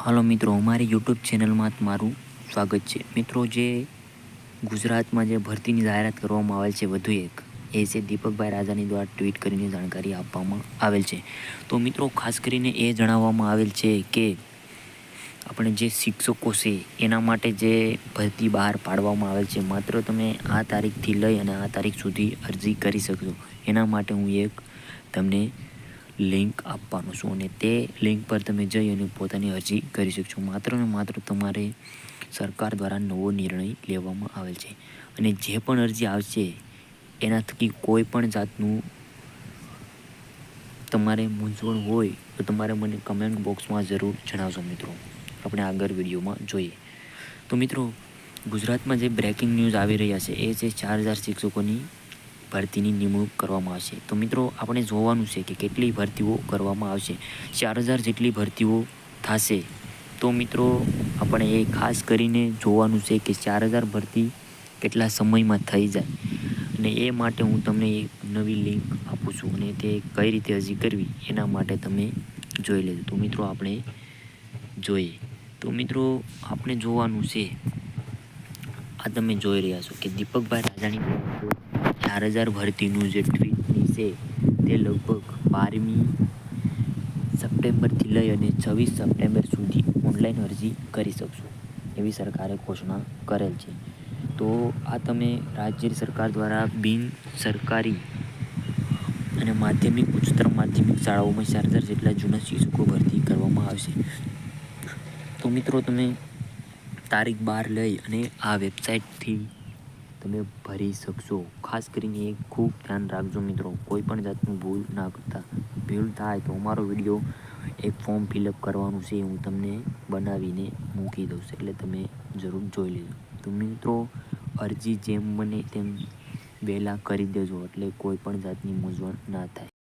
હાલો મિત્રો, અમારી યુટ્યુબ ચેનલમાં તમારું સ્વાગત છે. મિત્રો, જે ગુજરાતમાં જે ભરતીની જાહેરાત કરવામાં આવેલ છે વધુ એક, એ છે દીપકભાઈ રાજાની દ્વારા ટ્વીટ કરીને જાણકારી આપવામાં આવેલ છે. તો મિત્રો, ખાસ કરીને એ જણાવવામાં આવેલ છે કે આપણે જે શિક્ષકો છે એના માટે જે ભરતી બહાર પાડવામાં આવેલ છે, માત્ર તમે આ તારીખથી લઈ અને આ તારીખ સુધી અરજી કરી શકશો. એના માટે હું એક તમને લિંક આપવાનો છું અને તે લિંક પર તમે જઈ અને પોતાની અરજી કરી શકશો. માત્ર ને માત્ર તમારે સરકાર દ્વારા નવો નિર્ણય લેવામાં આવેલ છે અને જે પણ અરજી આવશે એના થકી કોઈ પણ જાતનું તમારે મૂંઝવણ હોય તો તમારે મને કમેન્ટ બોક્સમાં જરૂર જણાવજો. મિત્રો, આપણે આગળ વિડીયોમાં જોઈએ. તો મિત્રો, ગુજરાતમાં જે બ્રેકિંગ ન્યૂઝ આવી રહ્યા છે એ છે 4000 શિક્ષકોની ભરતીની નિમણૂક કરવામાં આવશે. તો મિત્રો, આપણે જોવાનું છે કે કેટલી ભરતીઓ કરવામાં આવશે. 4000 જેટલી ભરતીઓ થશે. તો મિત્રો, આપણે એ ખાસ કરીને જોવાનું છે કે 4000 ભરતી કેટલા સમયમાં થઈ જાય, અને એ માટે હું તમને એક નવી લિંક આપું છું અને તે કઈ રીતે અરજી કરવી એના માટે તમે જોઈ લેજો. તો મિત્રો, આપણે જોઈએ. તો મિત્રો, આપણે જોવાનું છે, આ તમે જોઈ રહ્યા છો કે દીપકભાઈ રાજાણી 4000 ભરતીનું જે ટ્વીટની છે તે લગભગ 12મી સપ્ટેમ્બરથી લઈ અને 26 સપ્ટેમ્બર સુધી ઓનલાઈન અરજી કરી શકશો એવી સરકારે ઘોષણા કરેલ છે. તો આ તમે રાજ્ય સરકાર દ્વારા બિન સરકારી અને માધ્યમિક ઉચ્ચતર માધ્યમિક શાળાઓમાં 4000 જેટલા જૂના શિક્ષકો ભરતી કરવામાં આવશે. તો મિત્રો, તમે તારીખ 12 લઈ અને આ વેબસાઇટથી તમે ભરી શકશો. ખાસ કરીને એક ખૂબ ધ્યાન રાખજો મિત્રો, કોઈ પણ જાતનું ભૂલ ના કરતા. ભૂલ થાય તો અમારો વિડીયો એક ફોર્મ ફિલઅપ કરવાનું છે, હું તમને બનાવીને મૂકી દઉં છું, એટલે તમે જરૂર જોઈ લેજો. તો મિત્રો, અરજી જેમ બને તેમ વહેલા કરી દેજો એટલે કોઈ પણ જાતની મૂંઝવણ ના થાય.